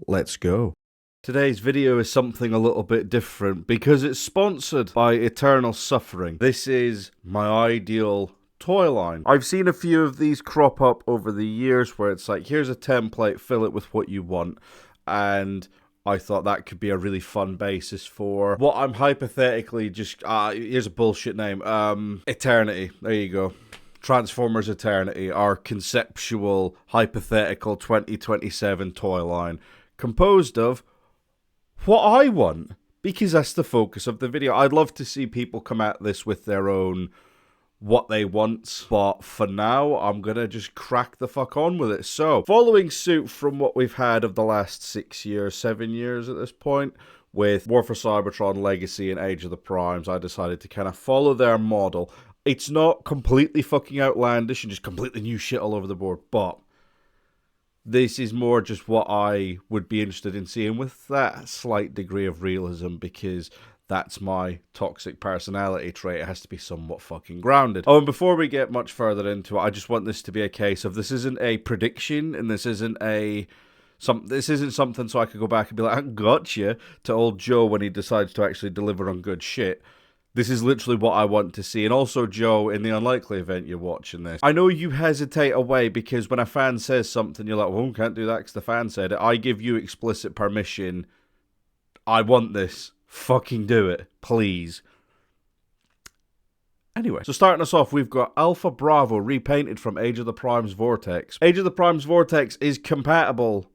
Let's go. Today's video is something a little bit different because it's sponsored by Eternal Suffering. This is my ideal toy line. I've seen a few of these crop up over the years where it's like, here's a template, fill it with what you want. And I thought that could be a really fun basis for what I'm hypothetically just, here's a bullshit name, Eternity. There you go. Transformers Eternity, our conceptual, hypothetical 2027 toy line. Composed of what I want, because that's the focus of the video. I'd love to see people come at this with their own what they want, but for now, I'm gonna just crack the fuck on with it. So, following suit from what we've had of the last 6 years, 7 years at this point, with War for Cybertron, Legacy, and Age of the Primes, I decided to kind of follow their model. It's not completely fucking outlandish and just completely new shit all over the board, but this is more just what I would be interested in seeing with that slight degree of realism, because that's my toxic personality trait. It has to be somewhat fucking grounded. Oh, and before we get much further into it, I just want this to be a case of this isn't a prediction, and this isn't something so I could go back and be like, I gotcha to old Joe when he decides to actually deliver on good shit. This is literally what I want to see. And also, Joe, in the unlikely event you're watching this, I know you hesitate away because when a fan says something, you're like, well, can't do that because the fan said it. I give you explicit permission. I want this. Fucking do it. Please. Anyway, so starting us off, we've got Alpha Bravo repainted from Age of the Primes Vortex. Age of the Primes Vortex is compatible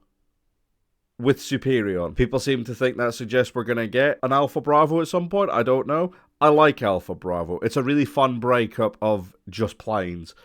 with Superion. People seem to think that suggests we're going to get an Alpha Bravo at some point. I don't know. I like Alpha Bravo. It's a really fun breakup of just planes.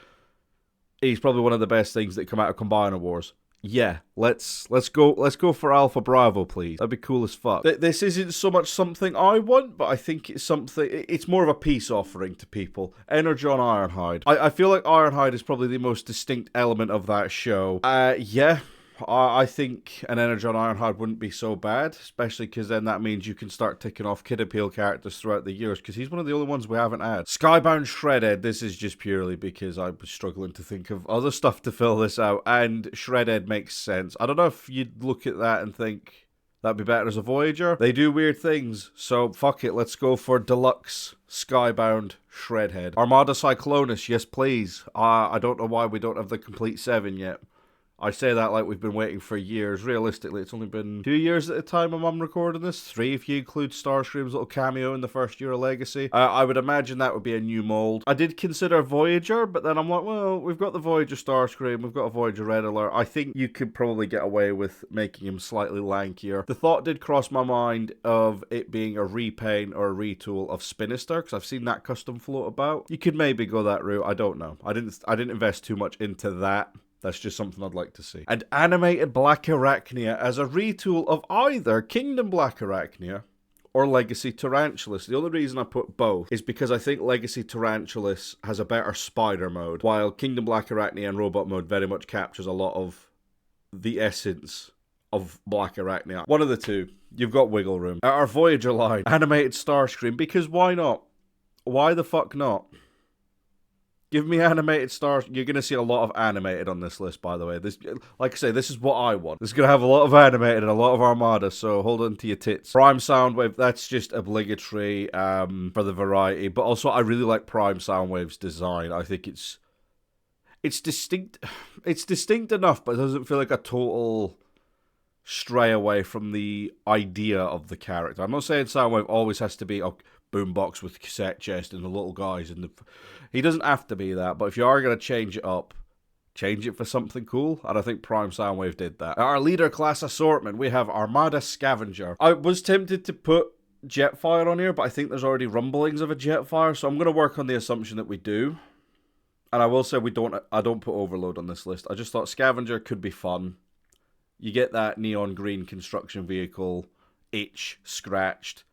He's probably one of the best things that come out of Combiner Wars. Yeah, let's go for Alpha Bravo, please. That'd be cool as fuck. This isn't so much something I want, but I think it's something. It's more of a peace offering to people. Energon Ironhide. I feel like Ironhide is probably the most distinct element of that show. Yeah. I think an Energon Ironhide wouldn't be so bad, especially because then that means you can start ticking off Kid Appeal characters throughout the years, because he's one of the only ones we haven't had. Skybound Shredhead, this is just purely because I was struggling to think of other stuff to fill this out, and Shredhead makes sense. I don't know if you'd look at that and think that'd be better as a Voyager. They do weird things, so fuck it, let's go for deluxe Skybound Shredhead. Armada Cyclonus, yes please. I don't know why we don't have the complete 7 yet. I say that like we've been waiting for years. Realistically, it's only been 2 years at the time I'm recording this. 3 if you include Starscream's little cameo in the first year of Legacy. I would imagine that would be a new mold. I did consider Voyager, but then I'm like, well, we've got the Voyager Starscream, we've got a Voyager Red Alert. I think you could probably get away with making him slightly lankier. The thought did cross my mind of it being a repaint or a retool of Spinister, because I've seen that custom float about. You could maybe go that route. I don't know. I didn't invest too much into that. That's just something I'd like to see. And animated Black Arachnia as a retool of either Kingdom Black Arachnia or Legacy Tarantulas. The only reason I put both is because I think Legacy Tarantulas has a better spider mode, while Kingdom Black Arachnia and Robot mode very much captures a lot of the essence of Black Arachnia. One of the two. You've got wiggle room. Our Voyager line, animated Starscream, because why not? Why the fuck not? Give me animated stars. You're going to see a lot of animated on this list, by the way. This, like I say, this is what I want. This is going to have a lot of animated and a lot of Armada, so hold on to your tits. Prime Soundwave, that's just obligatory for the variety. But also, I really like Prime Soundwave's design. I think it's distinct. It's distinct enough, but it doesn't feel like a total stray away from the idea of the character. I'm not saying Soundwave always has to be a boombox with cassette chest and the little guys in the... He doesn't have to be that, but if you are going to change it up, change it for something cool, and I think Prime Soundwave did that. Our leader class assortment, we have Armada Scavenger. I was tempted to put Jetfire on here, but I think there's already rumblings of a Jetfire, so I'm going to work on the assumption that we do. And I will say I don't put Overload on this list. I just thought Scavenger could be fun. You get that neon green construction vehicle, itch, scratched.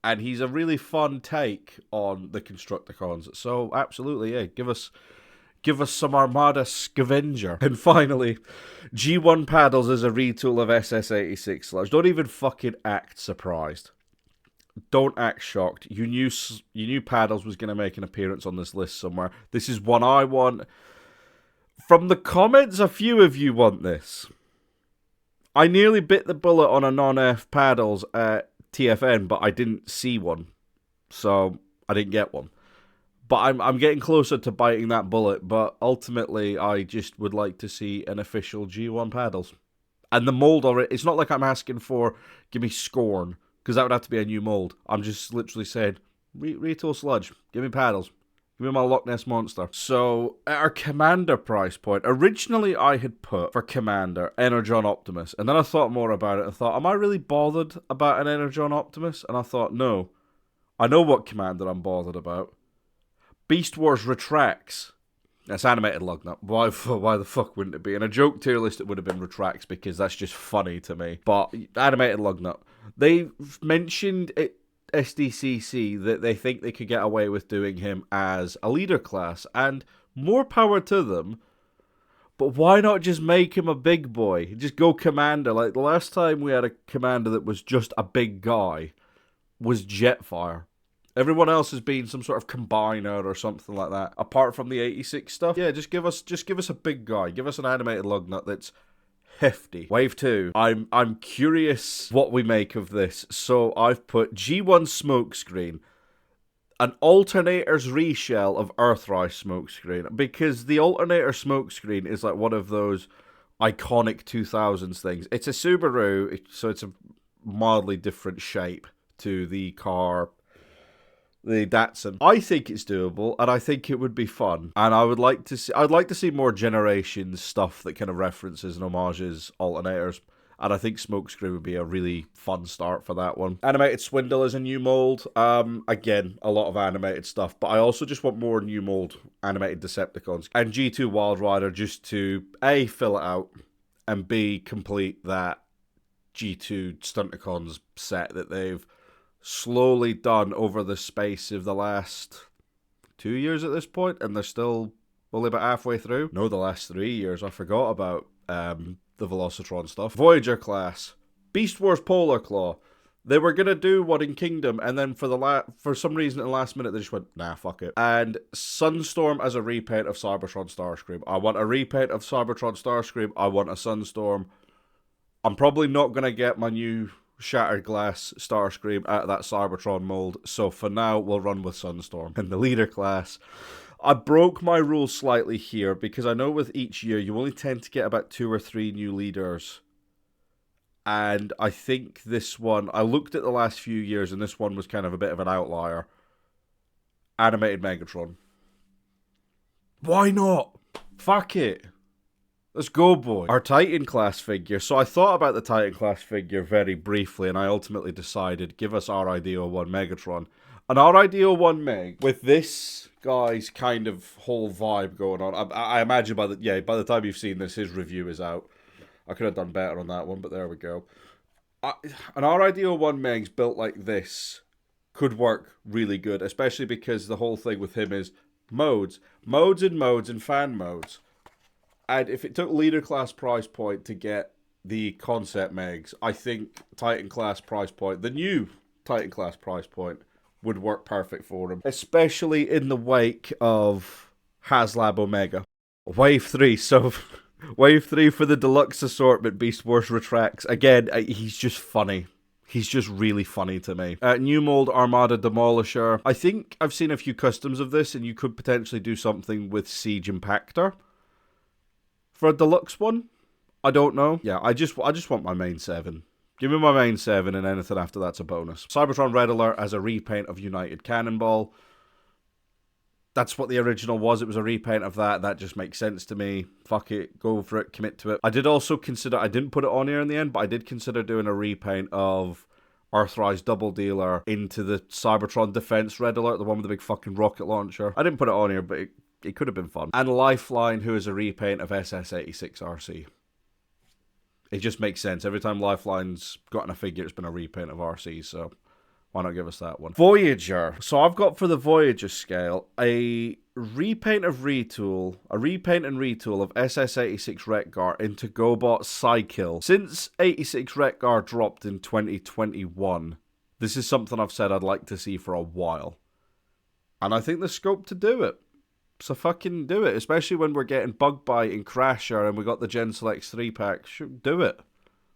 And he's a really fun take on the Constructicons. So, absolutely, yeah, give us some Armada Scavenger. And finally, G1 Paddles is a retool of SS-86 Sludge. Don't even fucking act surprised. Don't act shocked. You knew Paddles was going to make an appearance on this list somewhere. This is one I want. From the comments, a few of you want this. I nearly bit the bullet on a non-F paddles at TFN, but I didn't see one, so I didn't get one. But I'm getting closer to biting that bullet, but ultimately I just would like to see an official G1 paddles. And the mold already, it's not like I'm asking for, give me Scorn, because that would have to be a new mold. I'm just literally saying, retail sludge, give me paddles. Give me my Loch Ness Monster. So, at our Commander price point, originally I had put for Commander Energon Optimus. And then I thought more about it and thought, am I really bothered about an Energon Optimus? And I thought, no. I know what Commander I'm bothered about. Beast Wars Retracts. That's animated Lugnut. Why the fuck wouldn't it be? In a joke tier list, it would have been Retracts because that's just funny to me. But animated Lugnut. They mentioned it. SDCC that they think they could get away with doing him as a leader class, and more power to them, but why not just make him a big boy? Just go Commander. Like the last time we had a Commander that was just a big guy was Jetfire. Everyone else has been some sort of combiner or something like that, apart from the 86 stuff. Yeah, just give us a big guy. Give us an animated Lugnut that's hefty. Wave 2. I'm curious what we make of this. So I've put G1 Smokescreen, an Alternator's reshell of Earthrise Smokescreen, because the Alternator Smokescreen is like one of those iconic 2000s things. It's a Subaru, so it's a mildly different shape to the car, the Datsun. I think it's doable, and I think it would be fun. And I'd like to see more Generations stuff that kind of references and homages alternators. And I think Smokescreen would be a really fun start for that one. Animated Swindle is a new mold. Again, a lot of animated stuff, but I also just want more new mold animated Decepticons. And G2 Wild Rider just to A, fill it out, and B, complete that G2 Stunticons set that they've slowly done over the space of the last 2 years at this point, and they're still only about halfway through. No, the last 3 years. I forgot about the Velocitron stuff. Voyager class. Beast Wars Polar Claw. They were going to do one in Kingdom, and then for some reason at the last minute, they just went, nah, fuck it. And Sunstorm as a repaint of Cybertron Starscream. I want a repaint of Cybertron Starscream. I want a Sunstorm. I'm probably not going to get my new Shattered Glass Starscream out of that Cybertron mold, so for now we'll run with Sunstorm. In the leader class, I broke my rules slightly here because I know with each year you only tend to get about 2 or 3 new leaders, and I think this one, I looked at the last few years and this one was kind of a bit of an outlier. Animated Megatron. Why not? Fuck it. Let's go, boy. Our Titan class figure. So I thought about the Titan class figure very briefly, and I ultimately decided, give us RID-01 Megatron. An RID-01 Meg, with this guy's kind of whole vibe going on. I imagine by the time you've seen this, his review is out. I could have done better on that one, but there we go. An RID-01 Meg's built like this could work really good, especially because the whole thing with him is modes. Modes and fan modes. And if it took leader class price point to get the concept Megs, I think Titan class price point, the new Titan class price point, would work perfect for him. Especially in the wake of Haslab Omega. Wave 3, so Wave 3 for the deluxe assortment, Beast Wars Retracts. Again, he's just funny. He's just really funny to me. New mold Armada Demolisher. I think I've seen a few customs of this, and you could potentially do something with Siege Impactor. For a deluxe one, I don't know. Yeah, I just want my main 7. Give me my main 7, and anything after that's a bonus. Cybertron Red Alert as a repaint of United Cannonball. That's what the original was. It was a repaint of that. That just makes sense to me. Fuck it. Go for it. Commit to it. I did also consider, I didn't put it on here in the end, but I did consider doing a repaint of Earthrise Double Dealer into the Cybertron Defense Red Alert, the one with the big fucking rocket launcher. I didn't put it on here, but it could have been fun. And Lifeline, who is a repaint of SS86 RC. It just makes sense. Every time Lifeline's gotten a figure, it's been a repaint of RC, so why not give us that one? Voyager. So I've got for the Voyager scale a repaint and retool of SS86 Wreck-Gar into GoBot Psykill. Since 86 Wreck-Gar dropped in 2021, this is something I've said I'd like to see for a while. And I think there's scope to do it. So fucking do it, especially when we're getting Bug Bite and Crasher and we got the Gen Selects 3-pack. Do it.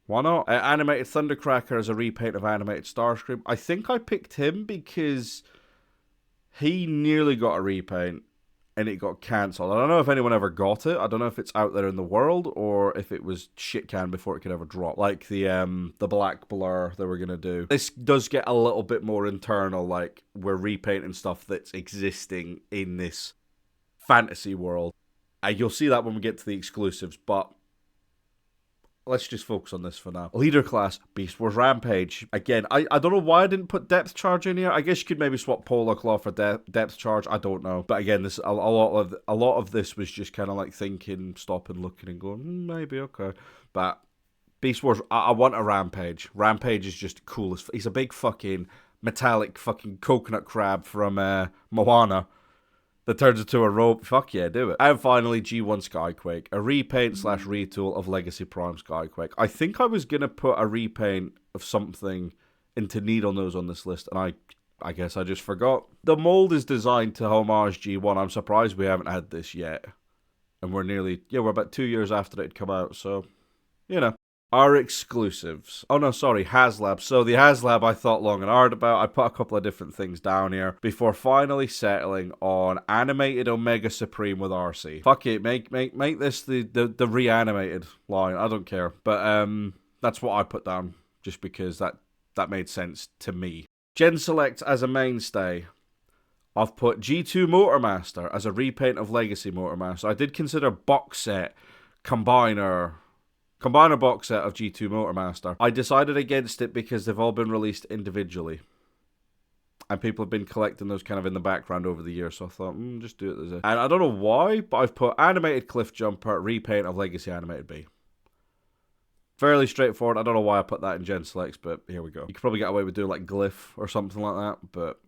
Why not? Animated Thundercracker as a repaint of Animated Starscream. I think I picked him because he nearly got a repaint and it got cancelled. I don't know if anyone ever got it. I don't know if it's out there in the world or if it was shit canned before it could ever drop. Like the black blur that we're going to do. This does get a little bit more internal, like we're repainting stuff that's existing in this fantasy world. You'll see that when we get to the exclusives, but let's just focus on this for now. Leader class, Beast Wars Rampage. Again, I don't know why I didn't put depth charge in here. I guess you could maybe swap Polar Claw for depth charge. I don't know. But again, this a lot of this was just kind of like thinking, stopping, looking, and going, maybe okay. But Beast Wars, I want a Rampage. Rampage is just coolest. He's a big fucking metallic fucking coconut crab from Moana that turns into a rope. Fuck yeah, do it. And finally, G1 Skyquake, a repaint / retool of Legacy Prime Skyquake. I think I was going to put a repaint of something into Needle Nose on this list, and I guess I just forgot. The mold is designed to homage G1. I'm surprised we haven't had this yet. And we're about 2 years after it had come out, so, you know. Our exclusives. Oh no, sorry, Haslab. So the Haslab I thought long and hard about. I put a couple of different things down here before finally settling on Animated Omega Supreme with RC. Fuck it, make this the reanimated line. I don't care. But that's what I put down just because that made sense to me. Gen Select as a mainstay. I've put G2 Motormaster as a repaint of Legacy Motormaster. I did consider box set, combiner box set of G2 Motormaster. I decided against it because they've all been released individually. And people have been collecting those kind of in the background over the years, so I thought, just do it as a... And I don't know why, but I've put Animated Cliff Jumper, repaint of Legacy Animated B. Fairly straightforward. I don't know why I put that in Gen Selects, but here we go. You could probably get away with doing like Glyph or something like that, but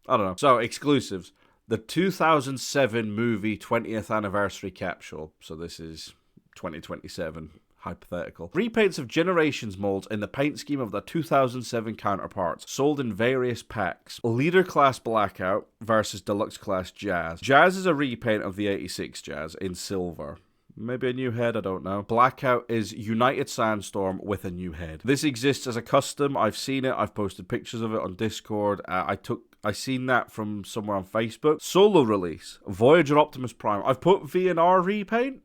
I don't know. So, exclusives. The 2007 movie 20th anniversary capsule. So this is 2027, hypothetical. Repaints of Generations molds in the paint scheme of the 2007 counterparts, sold in various packs. Leader class Blackout versus Deluxe class Jazz. Jazz is a repaint of the 86 Jazz in silver. Maybe a new head, I don't know. Blackout is United Sandstorm with a new head. This exists as a custom. I've seen it. I've posted pictures of it on Discord. I seen that from somewhere on Facebook. Solo release. Voyager Optimus Prime. I've put VNR repaint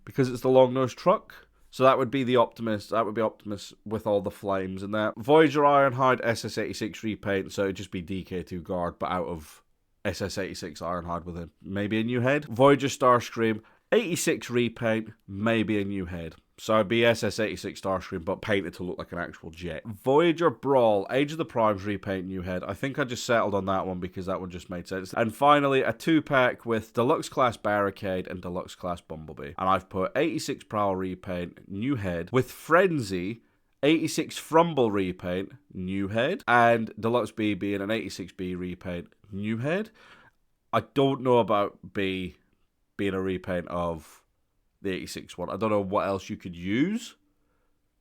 because it's the long-nosed truck. So that would be the Optimus. That would be Optimus with all the flames in there. Voyager Ironhide SS86 repaint. So it'd just be DK2 Guard, but out of SS86 Ironhide with maybe a new head. Voyager Starscream. 86 repaint, maybe a new head. So it'd be SS86 Starscream, but painted to look like an actual jet. Voyager Brawl, Age of the Primes repaint, new head. I think I just settled on that one because that one just made sense. And finally, a 2-pack with Deluxe Class Barricade and Deluxe Class Bumblebee. And I've put 86 Prowl repaint, new head, with Frenzy, 86 Frumble repaint, new head, and Deluxe B being an 86B repaint, new head. I don't know about B being a repaint of the 86 one. I don't know what else you could use.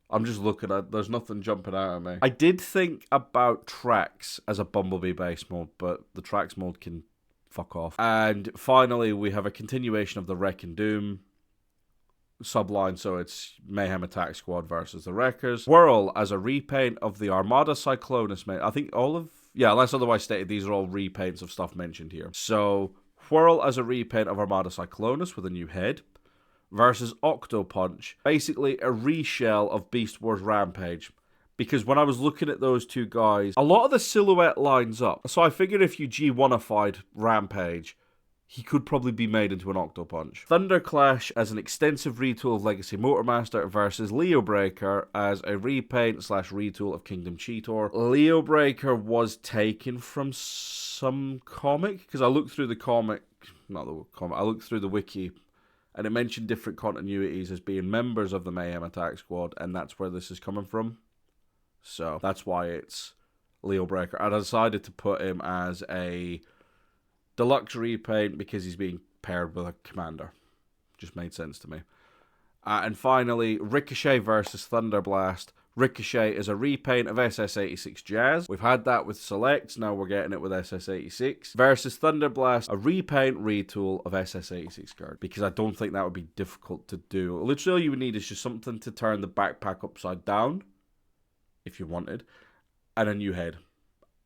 I'm just looking at, there's nothing jumping out at me. I did think about Tracks as a Bumblebee base mode, but the Tracks mode can fuck off. And finally, we have a continuation of the Wreck and Doom subline, so it's Mayhem Attack Squad versus the Wreckers. Whirl as a repaint of the Armada Cyclonus, mate. I think all of, yeah, unless otherwise stated, these are all repaints of stuff mentioned here. So Whirl as a repaint of Armada Cyclonus with a new head versus Octopunch, basically a reshell of Beast Wars Rampage. Because when I was looking at those two guys, a lot of the silhouette lines up. So I figured if you G1ified Rampage, he could probably be made into an Octopunch. Thunderclash as an extensive retool of Legacy Motormaster versus Leobreaker as a repaint / retool of Kingdom Cheetor. Leobreaker was taken from some comic, because I looked through the comic, I looked through the wiki, and it mentioned different continuities as being members of the Mayhem Attack Squad, and that's where this is coming from. So that's why it's Leobreaker. I decided to put him as a Deluxe repaint because he's being paired with a commander. Just made sense to me. And finally, Ricochet versus Thunderblast. Ricochet is a repaint of SS86 Jazz. We've had that with Selects, now we're getting it with SS86. Versus Thunderblast, a repaint retool of SS86 Guard. Because I don't think that would be difficult to do. Literally all you would need is just something to turn the backpack upside down, if you wanted, and a new head.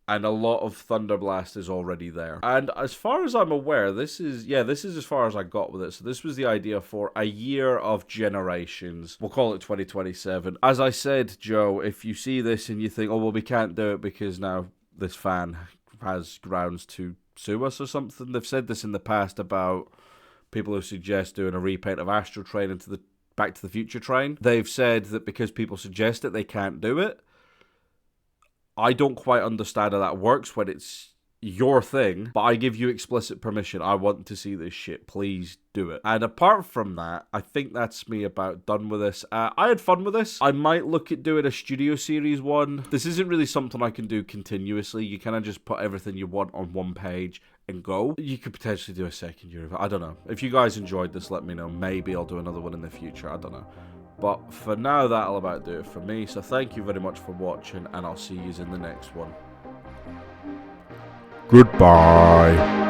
And a lot of Thunderblast is already there. And as far as I'm aware, this is as far as I got with it. So this was the idea for a year of generations. We'll call it 2027. As I said, Joe, if you see this and you think, oh, well, we can't do it because now this fan has grounds to sue us or something. They've said this in the past about people who suggest doing a repaint of Astro Train into the Back to the Future train. They've said that because people suggest it, they can't do it. I don't quite understand how that works when it's your thing, but I give you explicit permission. I want to see this shit. Please do it. And apart from that, I think that's me about done with this. I had fun with this. I might look at doing a Studio Series one. This isn't really something I can do continuously. You kind of just put everything you want on one page and go. You could potentially do a second year of it. I don't know. If you guys enjoyed this, let me know. Maybe I'll do another one in the future. I don't know. But for now, that'll about do it for me. So thank you very much for watching, and I'll see you in the next one. Goodbye.